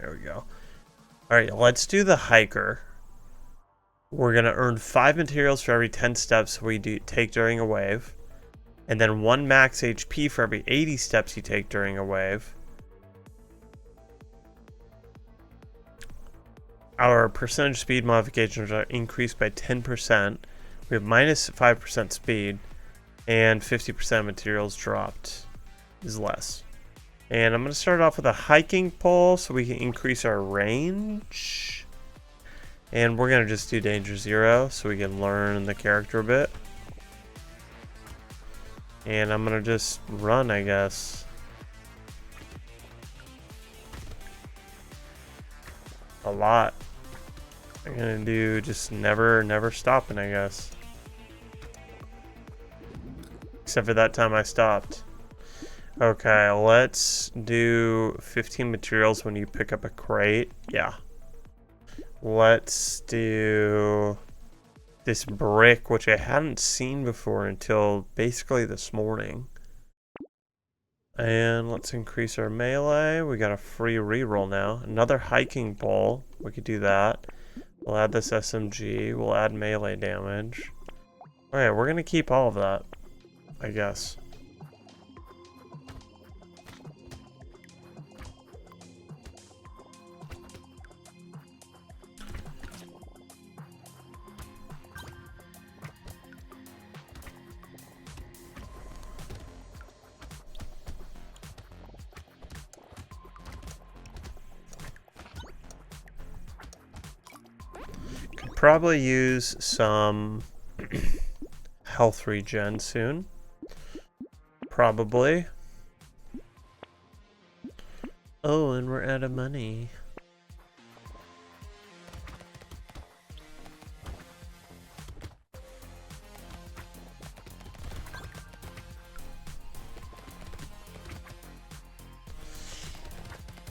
There we go. Alright, let's do the hiker. We're going to earn 5 materials for every 10 steps we take during a wave. And then 1 max HP for every 80 steps you take during a wave. Our percentage speed modifications are increased by 10%. We have minus 5% speed. And 50% materials dropped is less. And I'm going to start off with a hiking pole so we can increase our range. And we're going to just do danger 0 so we can learn the character a bit. And I'm going to just run, I guess. A lot. I'm going to do just never stopping, I guess. Except for that time I stopped. Okay, let's do 15 materials when you pick up a crate. Yeah. Let's do this brick, which I hadn't seen before until basically this morning. And let's increase our melee. We got a free reroll now. Another hiking pole. We could do that. We'll add this SMG. We'll add melee damage. Alright, we're going to keep all of that, I guess. Probably use some health regen soon. Probably. Oh, and we're out of money.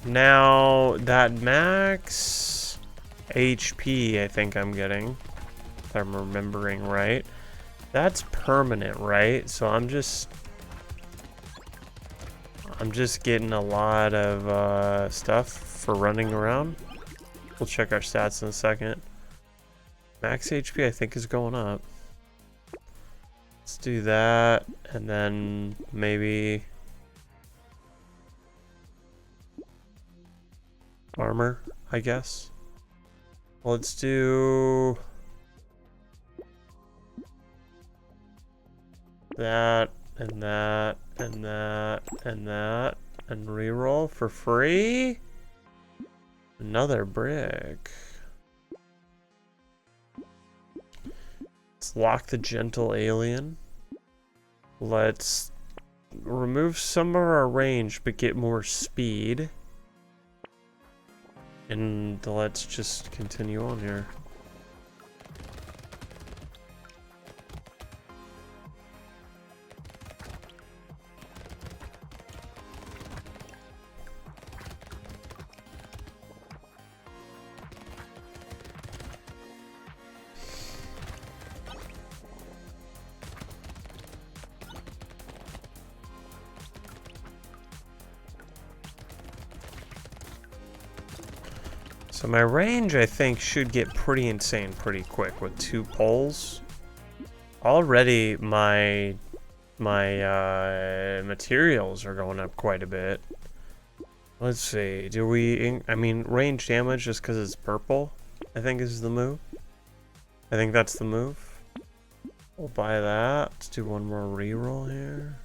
Now, that max HP I think I'm getting, if I'm remembering right, that's permanent, right? So I'm just getting a lot of stuff for running around. We'll check our stats in a second. Max HP I think is going up. Let's do that, and then maybe armor, I guess. Let's do that, and that, and that, and that, and reroll for free. Another brick. Let's lock the gentle alien. Let's remove some of our range, but get more speed. And let's just continue on here. So my range, I think, should get pretty insane pretty quick with 2 poles. Already, my materials are going up quite a bit. Let's see. Do we... I mean, range damage just because it's purple, I think is the move. I think that's the move. We'll buy that. Let's do one more reroll here.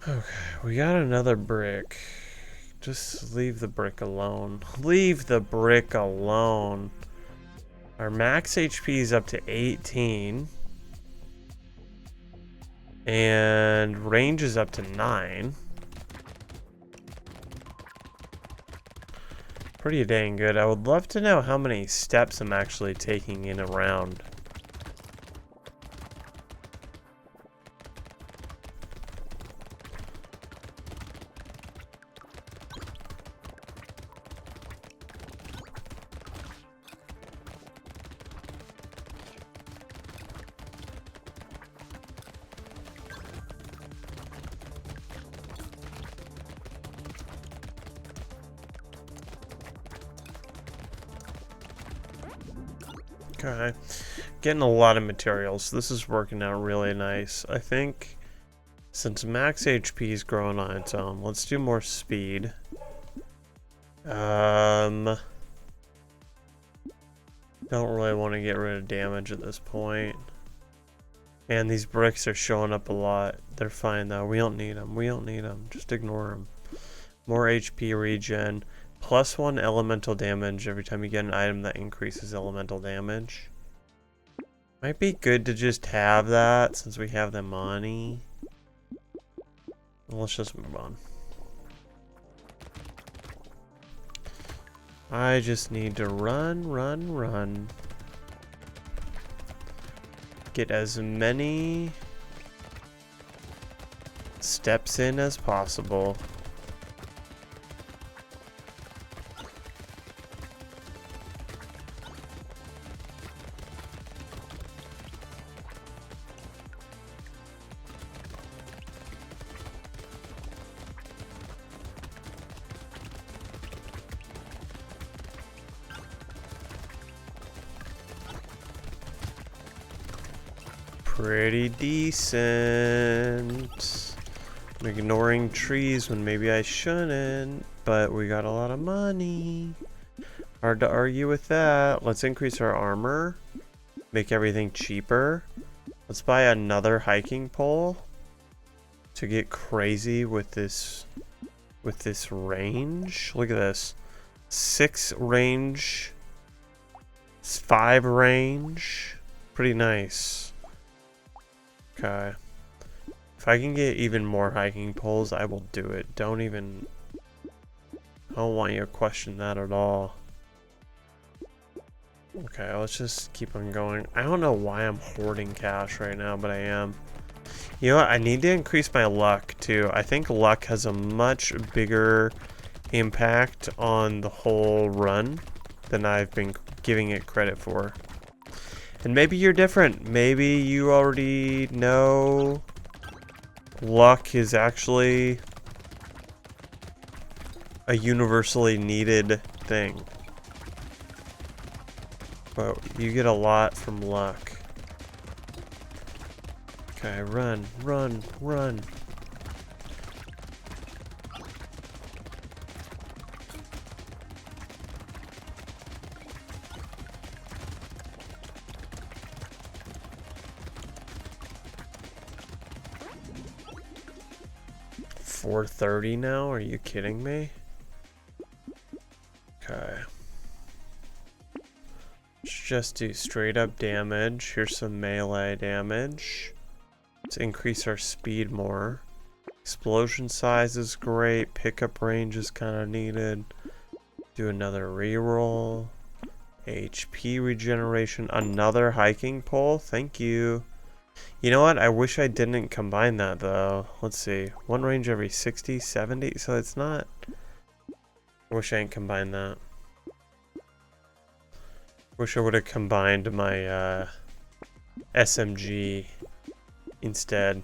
Okay, we got another brick. Just leave the brick alone. Leave the brick alone. Our max HP is up to 18. And range is up to 9. Pretty dang good. I would love to know how many steps I'm actually taking in a round. Okay. Getting a lot of materials. This is working out really nice. I think since max HP is growing on its own, let's do more speed. Don't really want to get rid of damage at this point. And these bricks are showing up a lot. They're fine though. We don't need them. We don't need them. Just ignore them. More HP regen. +1 elemental damage every time you get an item that increases elemental damage. Might be good to just have that since we have the money. Let's just move on. I just need to run. Get as many steps in as possible. Pretty decent. I'm ignoring trees when maybe I shouldn't, but we got a lot of money. Hard to argue with that. Let's increase our armor. Make everything cheaper. Let's buy another hiking pole to get crazy with this range. Look at this. 6 range. 5 range. Pretty nice. Okay. If I can get even more hiking poles, I will do it. I don't want you to question that at all. Okay, let's just keep on going. I don't know why I'm hoarding cash right now, but I am. You know what? I need to increase my luck too. I think luck has a much bigger impact on the whole run than I've been giving it credit for. And maybe you're different. Maybe you already know luck is actually a universally needed thing. But you get a lot from luck. Okay, run. 430 now? Are you kidding me? Okay. Let's just do straight up damage. Here's some melee damage. Let's increase our speed more. Explosion size is great. Pickup range is kind of needed. Do another reroll. HP regeneration. Another hiking pole. Thank you. You know what? I wish I didn't combine that though. Let's see. One range every 60, 70. So it's not... I wish I hadn't combined that. Wish I would have combined my SMG instead.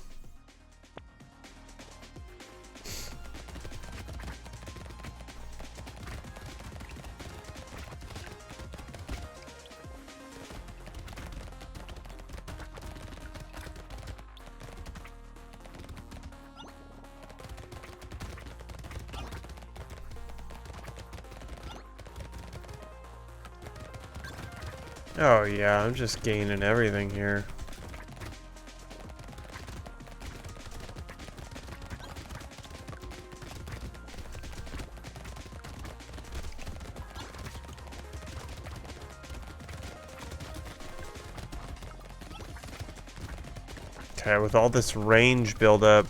Oh yeah, I'm just gaining everything here. Okay, with all this range buildup,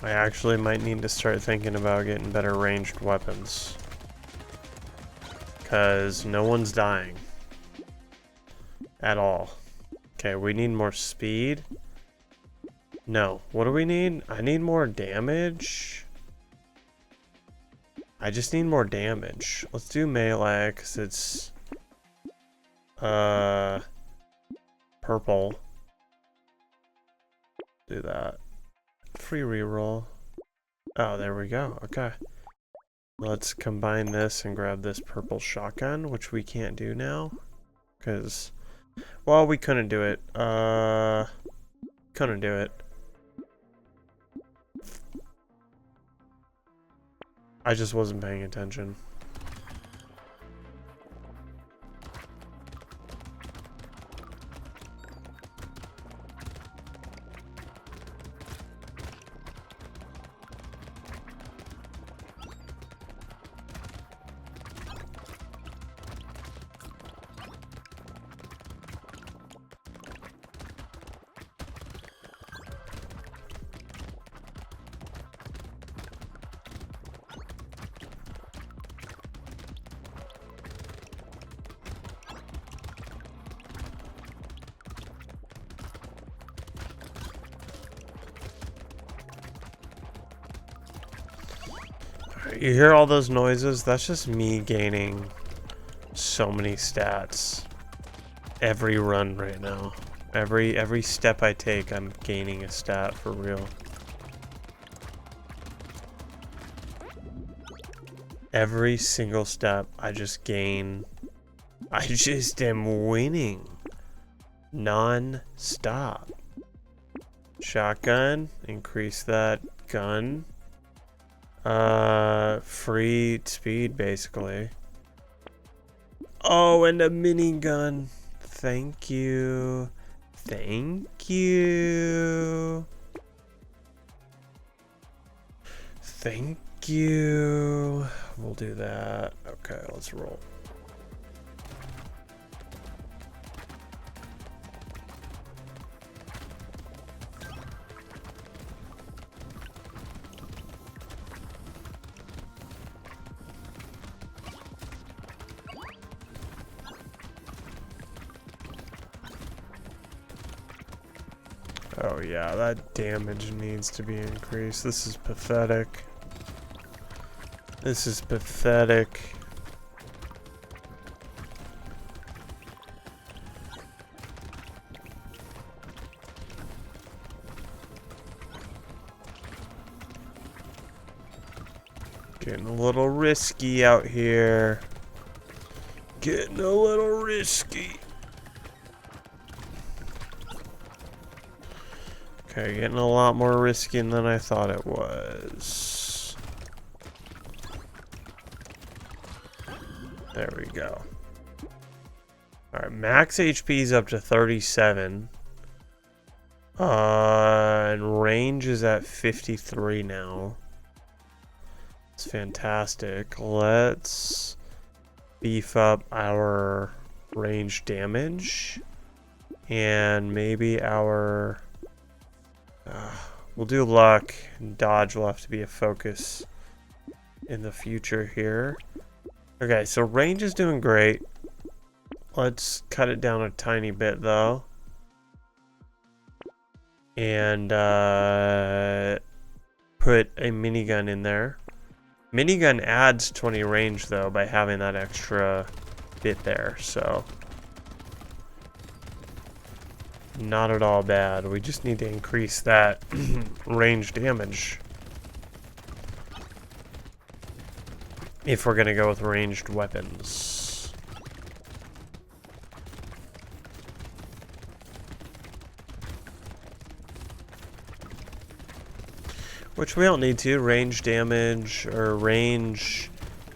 I actually might need to start thinking about getting better ranged weapons. Because no one's dying. At all. Okay, we need more speed. No. What do we need? I need more damage. I just need more damage. Let's do melee, because it's... purple. Do that. Free reroll. Oh, there we go. Okay. Let's combine this and grab this purple shotgun, which we can't do now. Because, well, we couldn't do it. Couldn't do it. I just wasn't paying attention. You hear all those noises? That's just me gaining so many stats every run right now. Every step I take, I'm gaining a stat for real. Every single step, I just gain. I just am winning non-stop. Shotgun, increase that gun. Free speed, basically. Oh, and a minigun. Thank you. Thank you. Thank you. We'll do that. Okay, let's roll. Oh yeah, that damage needs to be increased. This is pathetic. This is pathetic. Getting a little risky out here. Getting a little risky. Okay, getting a lot more risky than I thought it was. There we go. Alright, max HP is up to 37. And range is at 53 now. It's fantastic. Let's beef up our range damage. And maybe our... we'll do luck. Dodge will have to be a focus in the future here. Okay, so range is doing great. Let's cut it down a tiny bit though. And put a minigun in there. Minigun adds 20 range though by having that extra bit there, so not at all bad. We just need to increase that range damage if we're gonna go with ranged weapons. Which we don't need to. Range damage or range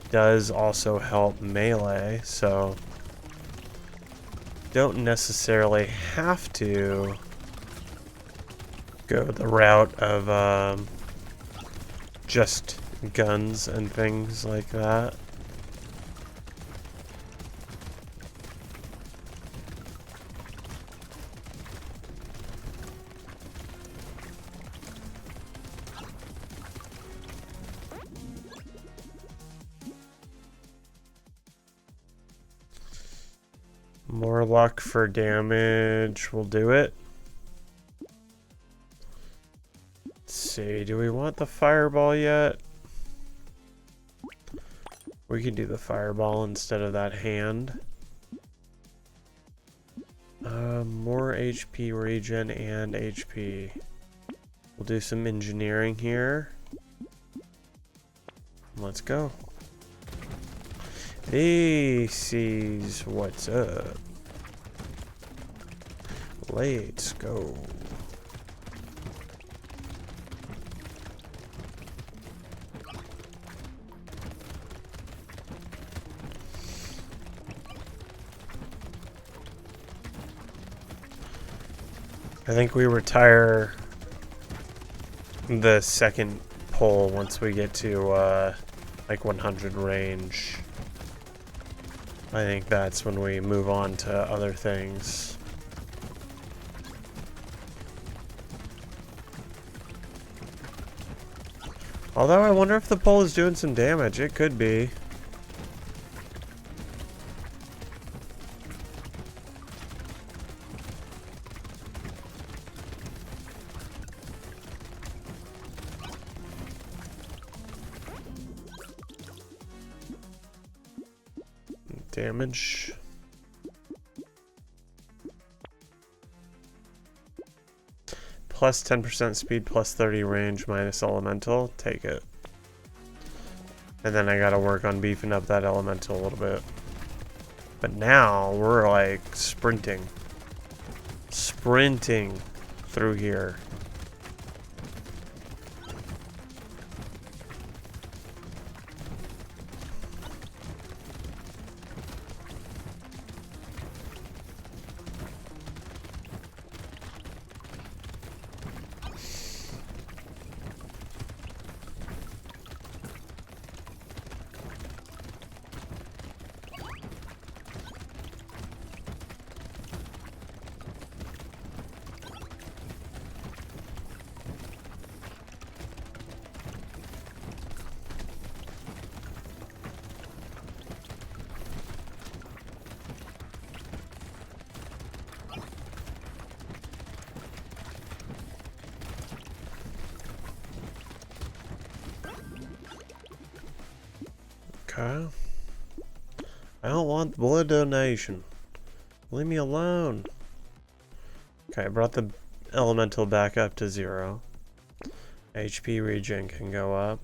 does also help melee, so don't necessarily have to go the route of just guns and things like that. More luck for damage will do it. Let's see, do we want the fireball yet? We could do the fireball instead of that hand. More HP regen and HP. We'll do some engineering here. Let's go. He sees what's up. Let's go. I think we retire the second pole once we get to like 100 range. I think that's when we move on to other things. Although I wonder if the pole is doing some damage. It could be. Damage. Plus 10% speed, plus 30 range, minus elemental. Take it. And then I gotta work on beefing up that elemental a little bit. But now we're like sprinting. Sprinting through here. Okay. I don't want blood donation. Leave me alone. Okay, I brought the elemental back up to 0. HP regen can go up.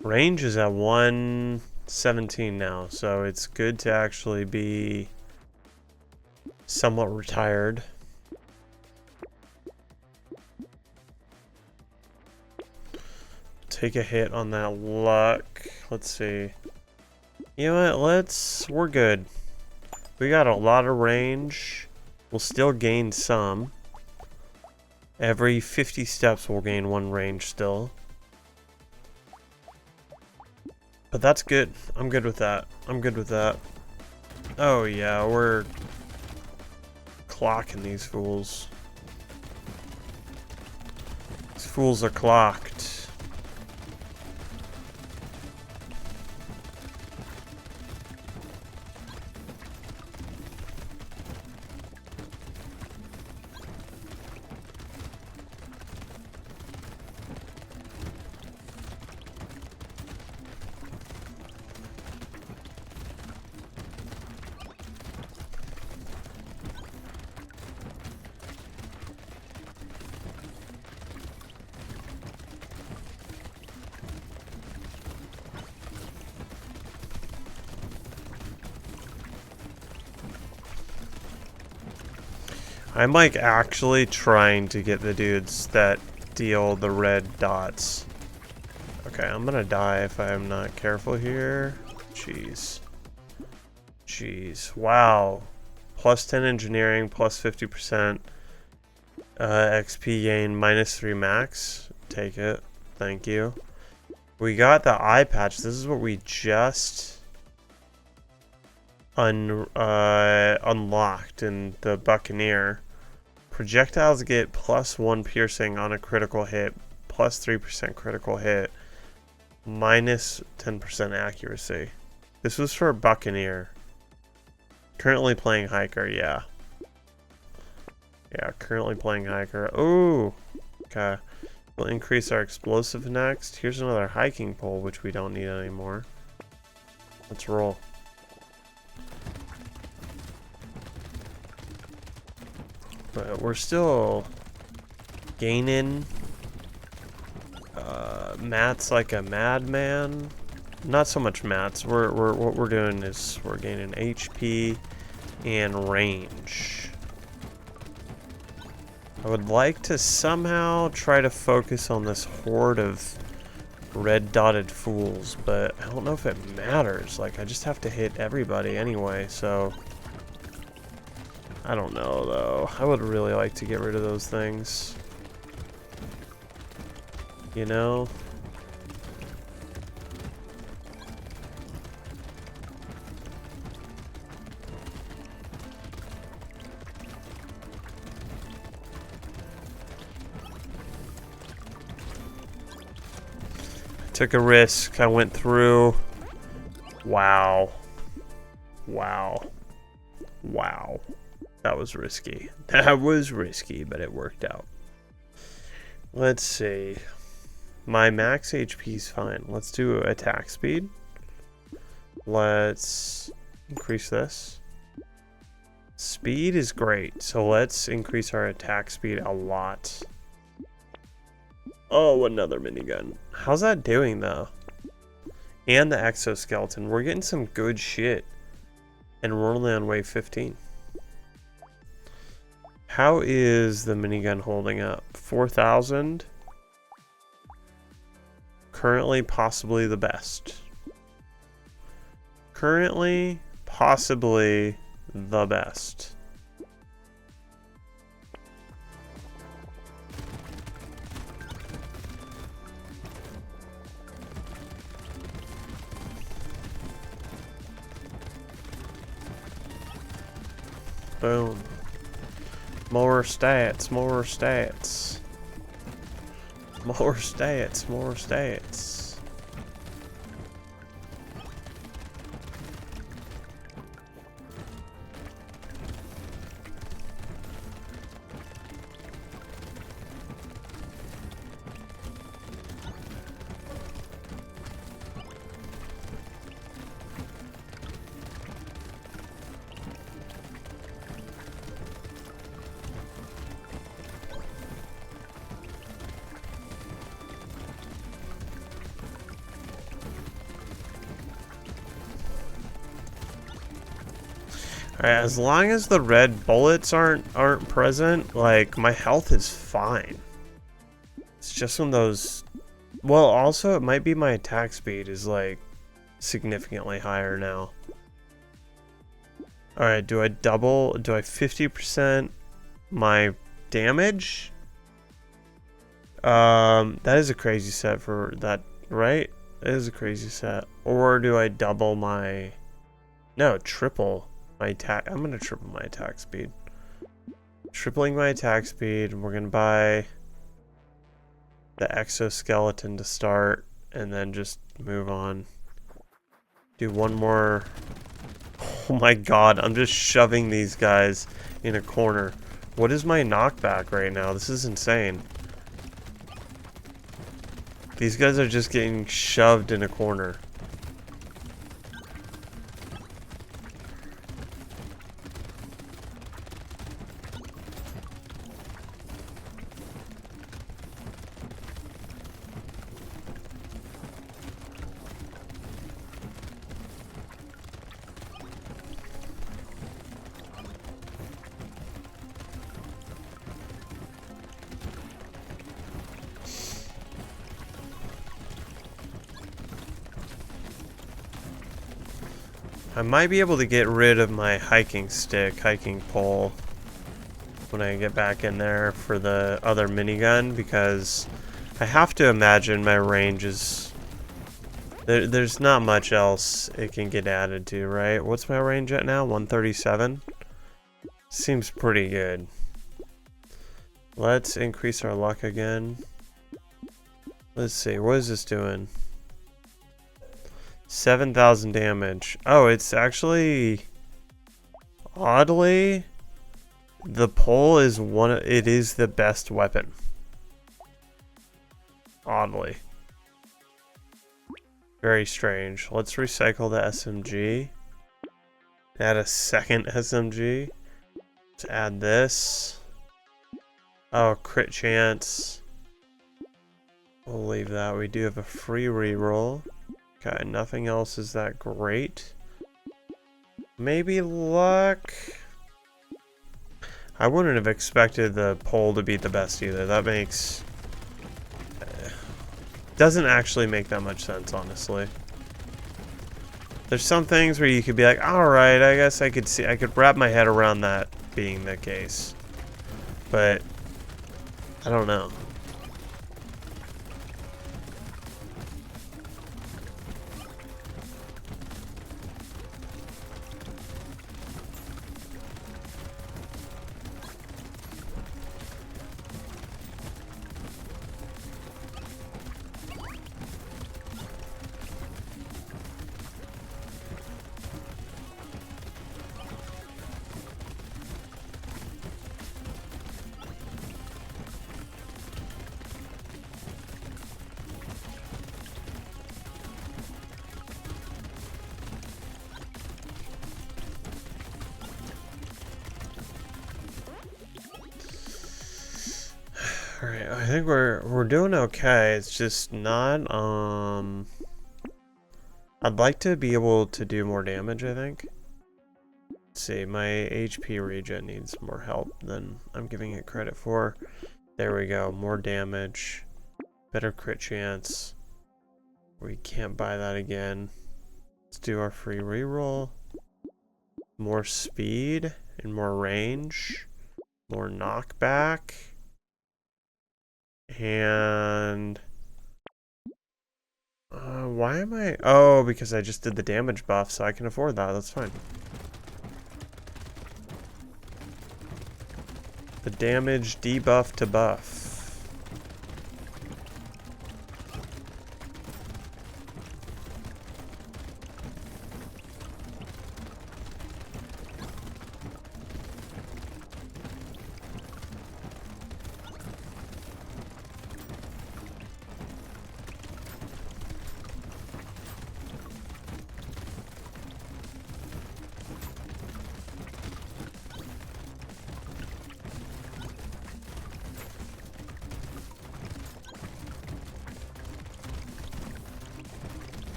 Range is at 117 now, so it's good to actually be somewhat retired. Take a hit on that luck. Let's see. You know what? We're good. We got a lot of range. We'll still gain some. Every 50 steps we'll gain 1 range still. But that's good. I'm good with that. I'm good with that. Oh yeah, we're clocking these fools. These fools are clocked. I'm like actually trying to get the dudes that deal the red dots. Okay, I'm gonna die if I'm not careful here. Jeez. Jeez. Wow. Plus 10 engineering, plus 50% XP gain, minus 3 max. Take it. Thank you. We got the eye patch. This is what we just unlocked in the Buccaneer. Projectiles get plus 1 piercing on a critical hit, plus 3% critical hit, minus 10% accuracy. This was for Buccaneer. Currently playing Hiker, yeah. Yeah, currently playing Hiker. Ooh! Okay. We'll increase our explosive next. Here's another hiking pole, which we don't need anymore. Let's roll. But we're still gaining. Matt's like a madman. not so much mats. What we're doing is we're gaining HP and range. I would like to somehow try to focus on this horde of red dotted fools, but I don't know if it matters. Like, I just have to hit everybody anyway, so I don't know though. I would really like to get rid of those things. You know? Took a risk. I went through. Wow. Wow. Wow. That was risky. That was risky, but it worked out. Let's see. My max HP is fine. Let's do attack speed. Let's increase this. Speed is great, so let's increase our attack speed a lot. Oh, another minigun. How's that doing, though? And the exoskeleton. We're getting some good shit. And we're only on wave 15. How is the minigun holding up? 4,000? Currently, possibly the best. Currently, possibly the best. Boom. More stats, more stats. More stats, more stats. Alright, as long as the red bullets aren't present, like, my health is fine. It's just when those... Well, also, it might be my attack speed is, like, significantly higher now. Alright, do I 50% my damage? That is a crazy set for that, right? That is a crazy set. Or do I double my... No, triple my attack. I'm gonna triple my attack speed. Tripling my attack speed. We're gonna buy the exoskeleton to start, and then just move on. Do one more. Oh my god, I'm just shoving these guys in a corner. What is my knockback right now? This is insane. These guys are just getting shoved in a corner. I might be able to get rid of my hiking pole, when I get back in there for the other minigun, because I have to imagine my range is... There's not much else it can get added to, right? What's my range at now? 137? Seems pretty good. Let's increase our luck again. Let's see, what is this doing? 7,000 damage. Oh, it's actually... Oddly, the pole is it is the best weapon. Oddly. Very strange. Let's recycle the SMG. Add a second SMG. Let's add this. Oh, crit chance. We'll leave that. We do have a free reroll. Okay, nothing else is that great. Maybe luck. I wouldn't have expected the pole to be the best either. That makes... doesn't actually make that much sense, honestly. There's some things where you could be like, alright, I guess I could wrap my head around that being the case. But, I don't know. Alright, I think we're doing okay. It's just not, I'd like to be able to do more damage, I think. Let's see, my HP regen needs more help than I'm giving it credit for. There we go, more damage. Better crit chance. We can't buy that again. Let's do our free reroll. More speed and more range. More knockback. And why am I... oh, because I just did the damage buff, so I can afford that. That's fine. The damage debuff to buff.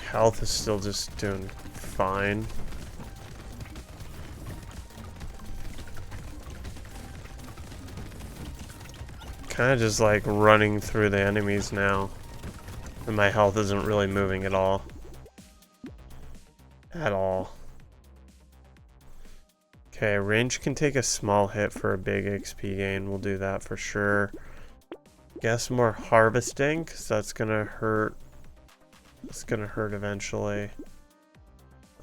Health is still just doing fine. Kind of just like running through the enemies now. And my health isn't really moving at all. At all. Okay, range can take a small hit for a big XP gain. We'll do that for sure. Guess more harvesting, because that's gonna hurt. It's gonna hurt eventually.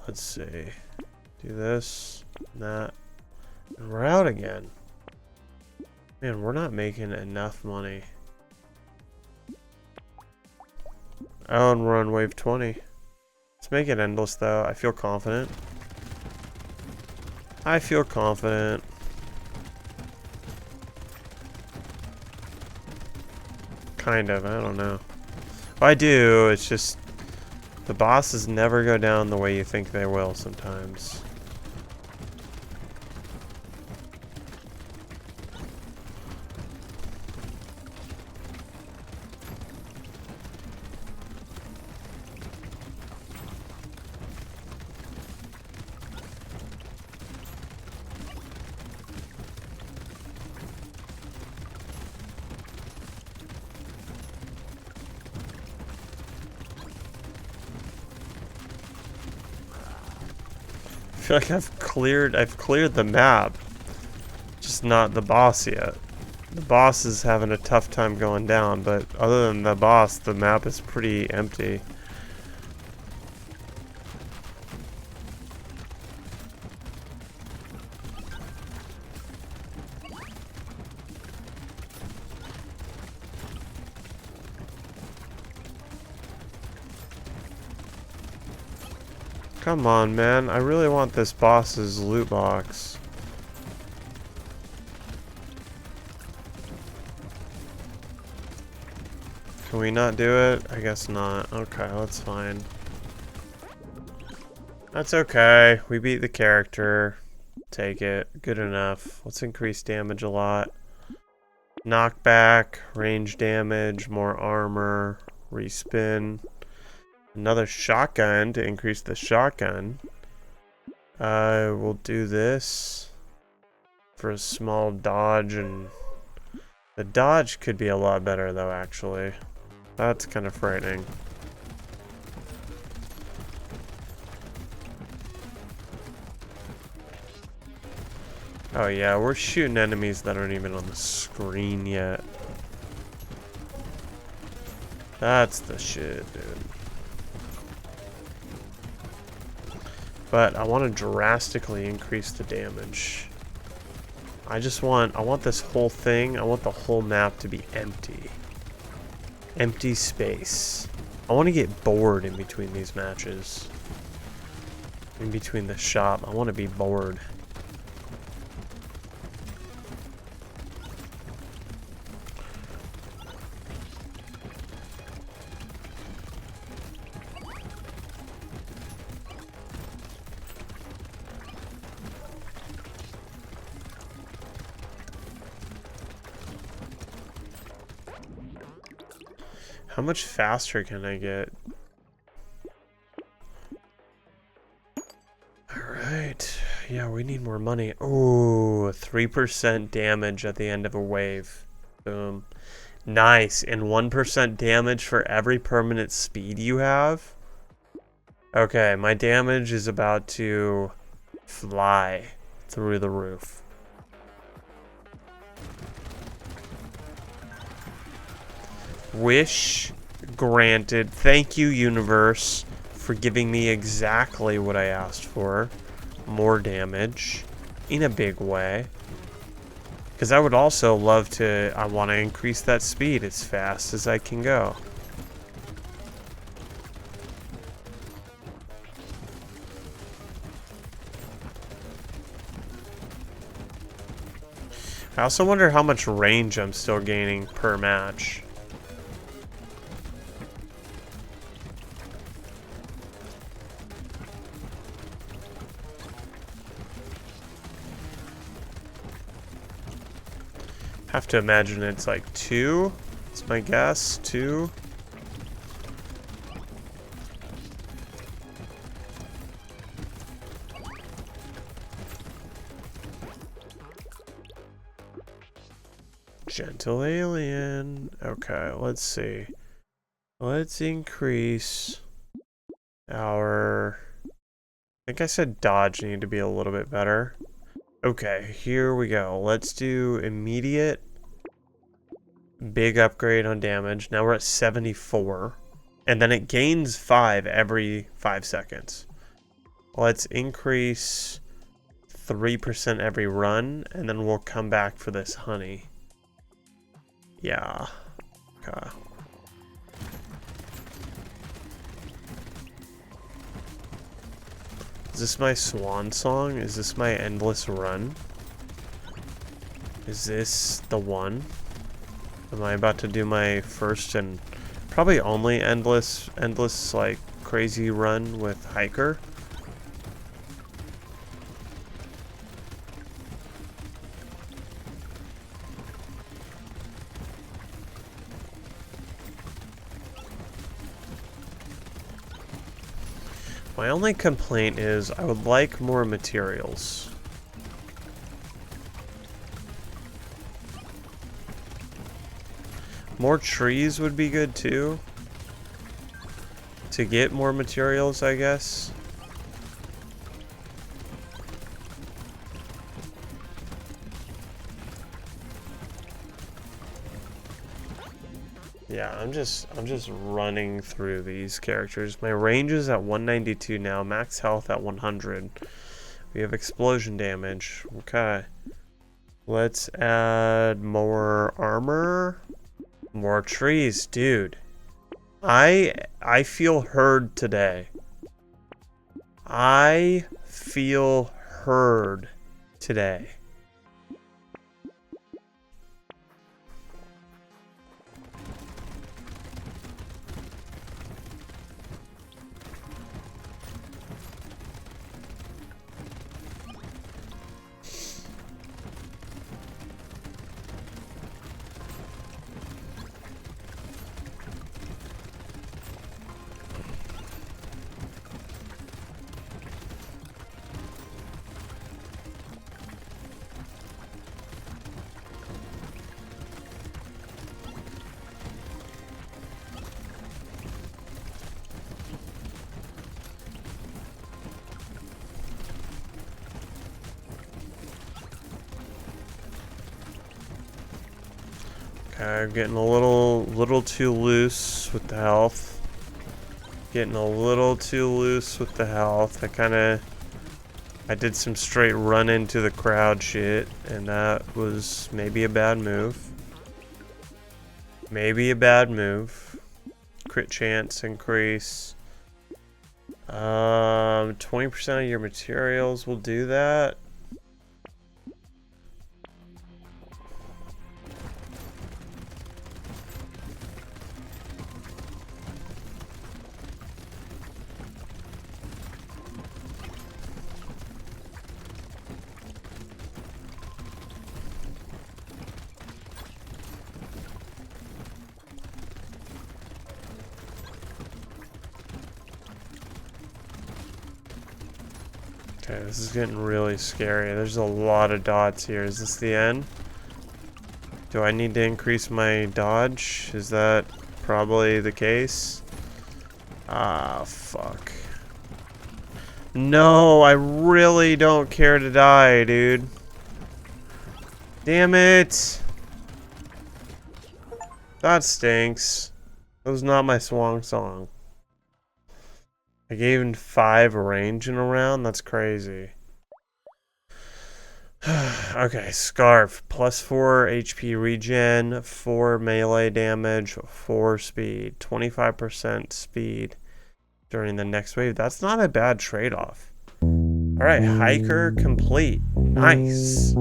Let's see. Do this, and that, and we're out again. Man, we're not making enough money. Oh, and we're on wave 20. Let's make it endless though. I feel confident. I feel confident. Kind of, I don't know. If I do, it's just the bosses never go down the way you think they will sometimes. I feel like I've cleared the map, just not the boss yet. The boss is having a tough time going down, but other than the boss, the map is pretty empty. Come on, man. I really want this boss's loot box. Can we not do it? I guess not. Okay, that's fine. That's okay. We beat the character. Take it. Good enough. Let's increase damage a lot. Knockback, range damage, more armor, respin. Another shotgun to increase the shotgun. We'll do this for a small dodge, and the dodge could be a lot better though, actually. That's kind of frightening. Oh yeah, we're shooting enemies that aren't even on the screen yet. That's the shit, dude. But I want to drastically increase the damage. I want this whole thing, I want the whole map to be empty. Empty space. I want to get bored in between these matches. In between the shop, I want to be bored. How much faster can I get? Alright. Yeah, we need more money. Oh, 3% damage at the end of a wave. Boom. Nice. And 1% damage for every permanent speed you have? Okay, my damage is about to fly through the roof. Wish granted. Thank you, universe, for giving me exactly what I asked for. More damage in a big way. Because I would also love to, I want to increase that speed as fast as I can go. I also wonder how much range I'm still gaining per match. Have to imagine it's like 2. That's my guess. 2. Gentle alien. Okay, let's see. Let's increase our... I think I said dodge need to be a little bit better. Okay, here we go. Let's do immediate big upgrade on damage. Now we're at 74. And then it gains 5 every 5 seconds. Let's increase 3% every run, and then we'll come back for this honey. Yeah. Okay. Is this my swan song? Is this my endless run? Is this the one? Am I about to do my first and probably only endless like crazy run with hiker? My only complaint is I would like more materials. More trees would be good too. To get more materials, I guess. Yeah, I'm just running through these characters. My range is at 192 now, max health at 100. We have explosion damage. Okay. Let's add more armor. More trees, dude. I feel heard today. I feel heard today. Okay, getting a little too loose with the health. Getting a little too loose with the health. I did some straight run into the crowd shit, and that was maybe a bad move. Maybe a bad move. Crit chance increase. 20% of your materials will do that. Okay, this is getting really scary. There's a lot of dots here. Is this the end? Do I need to increase my dodge? Is that probably the case? Ah, fuck. No, I really don't care to die, dude. Damn it! That stinks. That was not my swan song. I gave him 5 range in a round? That's crazy. Okay, Scarf. Plus 4 HP regen, 4 melee damage, 4 speed. 25% speed during the next wave. That's not a bad trade-off. Alright, Hiker complete. Nice.